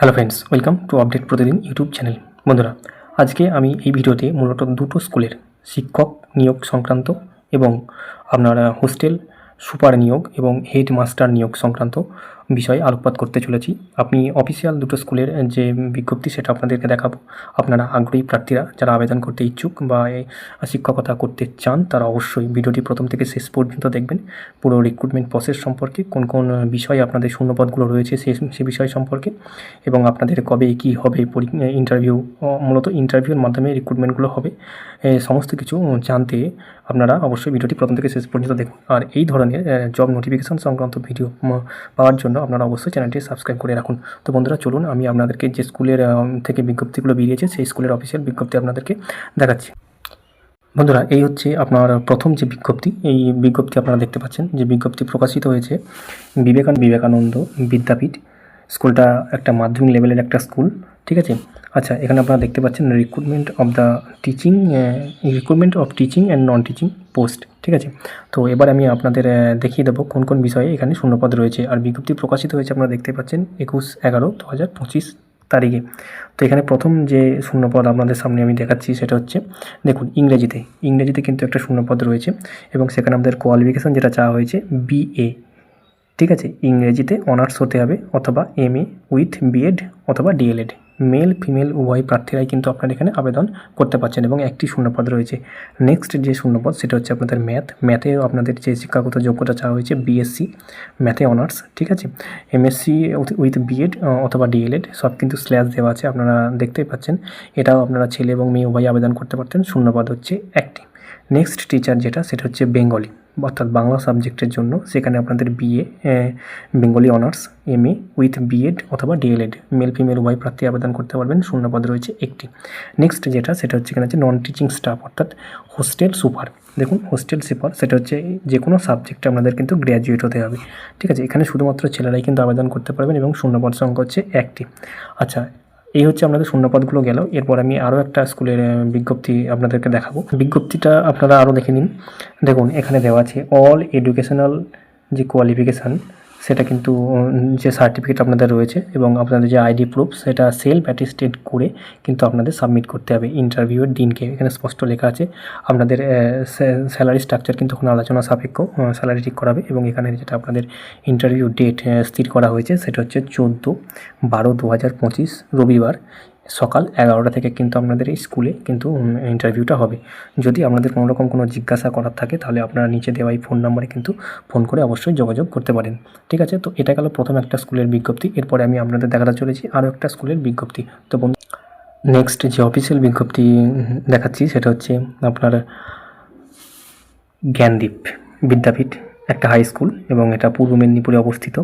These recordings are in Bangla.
Hello friends, welcome to update প্রতিদিন ইউটিউব চ্যানেল। বন্ধুরা, আজকে আমি এই ভিডিওতে মূলত দুটো স্কুলের শিক্ষক নিয়োগ সংক্রান্ত এবং আপনার হোস্টেল সুপার নিয়োগ এবং হেড মাস্টার নিয়োগ সংক্রান্ত বিষয়ে আলোকপাত করতে চলেছি। আপনি অফিসিয়াল দুটো স্কুলের যে বিজ্ঞপ্তি সেটা আপনাদেরকে দেখাবো। আপনারা আগ্রহী প্রার্থীরা যারা আবেদন করতে ইচ্ছুক বা শিক্ষকতা করতে চান তারা অবশ্যই ভিডিওটি প্রথম থেকে শেষ পর্যন্ত দেখবেন। পুরো রিক্রুটমেন্ট প্রসেস সম্পর্কে, কোন কোন বিষয়ে আপনাদের শূন্যপদগুলো রয়েছে সে বিষয় সম্পর্কে, এবং আপনাদের কবে কী হবে ইন্টারভিউ, মূলত ইন্টারভিউর মাধ্যমে রিক্রুটমেন্টগুলো হবে, সমস্ত কিছু জানতে আপনারা অবশ্যই ভিডিওটি প্রথম থেকে শেষ পর্যন্ত দেখুন। আর এই ধরনের জব নোটিফিকেশন সংক্রান্ত ভিডিও পাওয়ার জন্য আপনারা অবশ্যই চ্যানেলটি সাবস্ক্রাইব করে রাখুন। তো বন্ধুরা, চলুন আমি আপনাদেরকে যে স্কুলের থেকে বিজ্ঞপ্তিগুলো বেরিয়েছে সেই স্কুলের অফিসিয়াল বিজ্ঞপ্তি আপনাদেরকে দেখাচ্ছি। বন্ধুরা, এই হচ্ছে আপনার প্রথম যে বিজ্ঞপ্তি। এই বিজ্ঞপ্তি আপনারা দেখতে পাচ্ছেন যে বিজ্ঞপ্তি প্রকাশিত হয়েছে বিবেকানন্দ বিদ্যাপীঠ। স্কুলটা একটা মাধ্যমিক লেভেলের একটা স্কুল, ঠিক আছে। আচ্ছা, এখানে আপনারা দেখতে পাচ্ছেন recruitment of teaching and non teaching post, ঠিক আছে। তো এবার আমি আপনাদের দেখিয়ে দেবো কোন কোন বিষয়ে এখানে শূন্যপদ রয়েছে। আর বিজ্ঞপ্তি প্রকাশিত হয়েছে আপনারা দেখতে পাচ্ছেন 21/11/2025 তারিখে। তো এখানে প্রথম যে শূন্যপদ আপনাদের সামনে আমি দেখাচ্ছি সেটা হচ্ছে, দেখুন, ইংরেজিতে কিন্তু একটা শূন্যপদ রয়েছে এবং সেখানে আমাদের কোয়ালিফিকেশান যেটা চাওয়া হয়েছে BA, ঠিক আছে। ইংরেজিতে অনার্স হতে হবে অথবা MA উইথ বিএড অথবা DLED। মেল ফিমেল উভয় প্রার্থীরাই কিন্তু আপনারা এখানে আবেদন করতে পারছেন এবং একটি শূন্যপদ রয়েছে। নেক্সট যে শূন্যপদ সেটা হচ্ছে আপনাদের ম্যাথে আপনাদের যে শিক্ষাগত যোগ্যতা চাওয়া হয়েছে BSc ম্যাথে অনার্স, ঠিক আছে। MSc উইথ বিএড অথবা DLED, সব কিন্তু স্ল্যাশ দেওয়া আছে, আপনারা দেখতেই পাচ্ছেন। এটাও আপনারা ছেলে এবং মেয়ে উভয় আবেদন করতে পারতেন। শূন্যপদ হচ্ছে একটি। নেক্সট টিচার যেটা সেটা হচ্ছে বেঙ্গলি, অর্থাৎ বাংলা সাবজেক্টের জন্য সেখানে আপনাদের BA Bengali honours MA with B Ed অথবা DLED, মেল ফিমেল উভয় প্রার্থী আবেদন করতে পারবেন। শূন্যপদ রয়েছে একটি। নেক্সট যেটা সেটা হচ্ছে এখানে হচ্ছে নন টিচিং স্টাফ, অর্থাৎ হোস্টেল সুপার। দেখুন, হোস্টেল সুপার সেটা হচ্ছে যে কোনো সাবজেক্টে আপনাদের কিন্তু গ্র্যাজুয়েট হতে হবে, ঠিক আছে। এখানে শুধুমাত্র ছেলেরাই কিন্তু আবেদন করতে পারবেন এবং শূন্যপদ সংখ্যা হচ্ছে একটি। আচ্ছা, এই হচ্ছে আপনাদের শূন্যপদগুলো গেল। এরপর আমি আরও একটা স্কুলের বিজ্ঞপ্তি আপনাদেরকে দেখাবো। বিজ্ঞপ্তিটা আপনারা আরও দেখে নিন। দেখুন, এখানে দেওয়া আছে অল এডুকেশনাল যে কোয়ালিফিকেশান সেটা কিন্তু যে সার্টিফিকেট আপনাদের রয়েছে এবং আপনাদের যে ID প্রুফ সেটা সেলফ অ্যাটেস্টেড করে কিন্তু আপনাদের সাবমিট করতে হবে ইন্টারভিউয়ের দিনকে। এখানে স্পষ্ট লেখা আছে আপনাদের স্যালারি স্ট্রাকচার কিন্তু কোনো আলোচনা সাপেক্ষ স্যালারি ঠিক করাবে এবং এখানে যেটা আপনাদের ইন্টারভিউ ডেট স্থির করা হয়েছে সেটা হচ্ছে 14/12/2025 রবিবার সকাল 11টা থেকে কিন্তু আপনাদের এই স্কুলে কিন্তু ইন্টারভিউটা হবে। যদি আপনাদের কোনো রকম কোনো জিজ্ঞাসা করার থাকে তাহলে আপনারা নিচে দেওয়া এই ফোন নাম্বারে কিন্তু ফোন করে অবশ্যই যোগাযোগ করতে পারেন, ঠিক আছে। তো এটা গেল প্রথম একটা স্কুলের বিজ্ঞপ্তি। এরপরে আমি আপনাদের দেখাতে চলেছি আরও একটা স্কুলের বিজ্ঞপ্তি। তো নেক্সট যে অফিসিয়াল বিজ্ঞপ্তি দেখাচ্ছি সেটা হচ্ছে আপনার জ্ঞানদীপ বিদ্যাপীঠ, একটা হাই স্কুল এবং এটা পূর্ব মেদিনীপুরে অবস্থিত।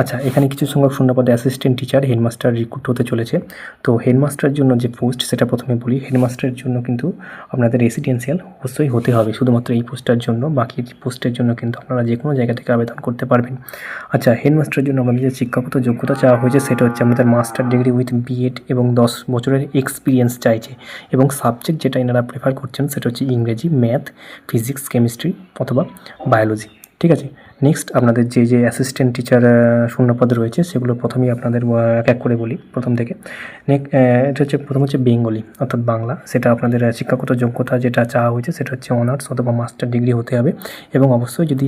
আচ্ছা, এখানে কিছু সংখ্যক শূন্যপদে অ্যাসিস্ট্যান্ট টিচার হেডমাস্টার রিক্রুট হতে চলেছে। তো হেডমাস্টারের জন্য যে পোস্ট সেটা প্রথমে বলি। হেডমাস্টারের জন্য কিন্তু আপনাদের রেসিডেন্সিয়াল অবশ্যই হতে হবে শুধুমাত্র এই পোস্টটার জন্য। বাকি পোস্টের জন্য কিন্তু আপনারা যে কোনো জায়গা থেকে আবেদন করতে পারবেন। আচ্ছা, হেডমাস্টারের জন্য আমাদের যে শিক্ষাগত যোগ্যতা চাওয়া হয়েছে সেটা হচ্ছে আমাদের মাস্টার ডিগ্রি উইথ বিএড এবং 10 বছরের এক্সপিরিয়েন্স চাইছে এবং সাবজেক্ট যেটা এনারা প্রেফার করছেন সেটা হচ্ছে ইংরেজি, ম্যাথ, ফিজিক্স, কেমিস্ট্রি অথবা বায়োলজি, ঠিক আছে। নেক্সট আপনাদের যে অ্যাসিস্ট্যান্ট টিচার শূন্যপদ রয়েছে সেগুলো প্রথমেই আপনাদের এক এক করে বলি প্রথম থেকে। এটা হচ্ছে প্রথম হচ্ছে বেঙ্গলি অর্থাৎ বাংলা, সেটা আপনাদের শিক্ষাগত যোগ্যতা যেটা চাওয়া হয়েছে সেটা হচ্ছে অনার্স অথবা মাস্টার ডিগ্রি হতে হবে এবং অবশ্যই যদি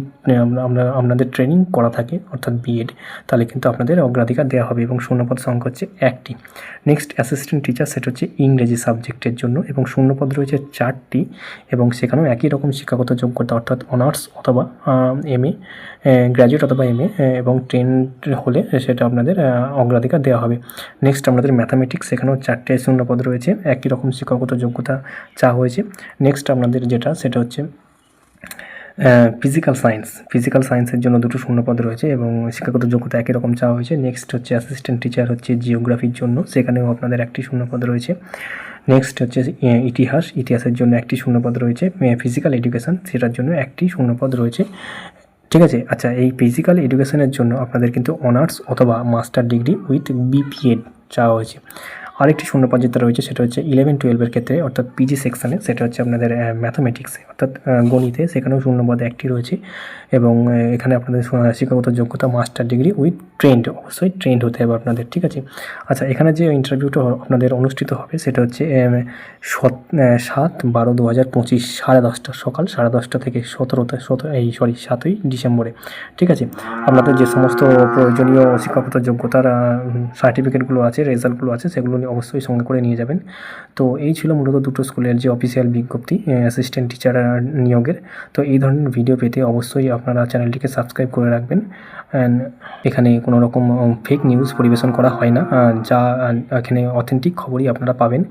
আপনাদের ট্রেনিং করা থাকে অর্থাৎ বিএড তাহলে কিন্তু আপনাদের অগ্রাধিকার দেওয়া হবে এবং শূন্যপদ সংখ্যা হচ্ছে একটি। নেক্সট অ্যাসিস্ট্যান্ট টিচার সেটা হচ্ছে ইংরেজি সাবজেক্টের জন্য এবং শূন্যপদ রয়েছে 4টি এবং সেখানেও একই রকম শিক্ষাগত যোগ্যতা অর্থাৎ অনার্স অথবা MA গ্র্যাজুয়েট অথবা MA এবং ট্রেন্ড হলে সেটা আপনাদের অগ্রাধিকার দেওয়া হবে। নেক্সট আমাদের ম্যাথামেটিক্স, সেখানেও 4টে শূন্যপদ রয়েছে, একই রকম শিক্ষাগত যোগ্যতা চাওয়া হয়েছে। নেক্সট আপনাদের যেটা সেটা হচ্ছে ফিজিক্যাল সায়েন্সের জন্য 2টো শূন্যপদ রয়েছে এবং শিক্ষাগত যোগ্যতা একই রকম চাওয়া হয়েছে। নেক্সট হচ্ছে অ্যাসিস্ট্যান্ট টিচার হচ্ছে জিওগ্রাফির জন্য, সেখানেও আপনাদের একটি শূন্যপদ রয়েছে। নেক্সট হচ্ছে ইতিহাসের জন্য একটি শূন্যপদ রয়েছে। ফিজিক্যাল এডুকেশন সেটার জন্য একটি শূন্যপদ রয়েছে, ঠিক আছে। আচ্ছা, এই ফিজিক্যাল এডুকেশনের জন্য আপনাদের কিন্তু অনার্স অথবা মাস্টার ডিগ্রি উইথ BPEd চাওয়া হয়েছে। আরেকটি শূন্যপদ যেটা রয়েছে সেটা হচ্ছে 11-12 ক্ষেত্রে অর্থাৎ পিজি সেকশানে, সেটা হচ্ছে আপনাদের ম্যাথামেটিক্সে অর্থাৎ গণিতে, সেখানেও শূন্যপদ একটি রয়েছে। এবং এখানে আপনাদের শিক্ষাগত যোগ্যতা মাস্টার ডিগ্রি উইথ ট্রেন্ড, অবশ্যই ট্রেন্ড হতে হবে আপনাদের, ঠিক আছে। আচ্ছা, এখানে যে ইন্টারভিউটা আপনাদের অনুষ্ঠিত হবে সেটা হচ্ছে 7/12/2025 10:30 সকাল 10:30 থেকে 7ই ডিসেম্বরে, ঠিক আছে। আপনাদের যে সমস্ত প্রয়োজনীয় শিক্ষাগত যোগ্যতার সার্টিফিকেটগুলো আছে, রেজাল্টগুলো আছে, সেগুলো অবশ্যই সঙ্গে করে নিয়ে যাবেন। তো এই ছিল মূলত দুটো স্কুলের যে অফিসিয়াল বিজ্ঞপ্তি অ্যাসিস্ট্যান্ট টিচার নিয়োগের। তো এই ধরনের ভিডিও পেতে অবশ্যই আপনারা চ্যানেলটিকে সাবস্ক্রাইব করে রাখবেন। অ্যান্ড এখানে কোনো রকম ফেক নিউজ পরিবেশন করা হয় না, যা এখানে অথেন্টিক খবরই আপনারা পাবেন।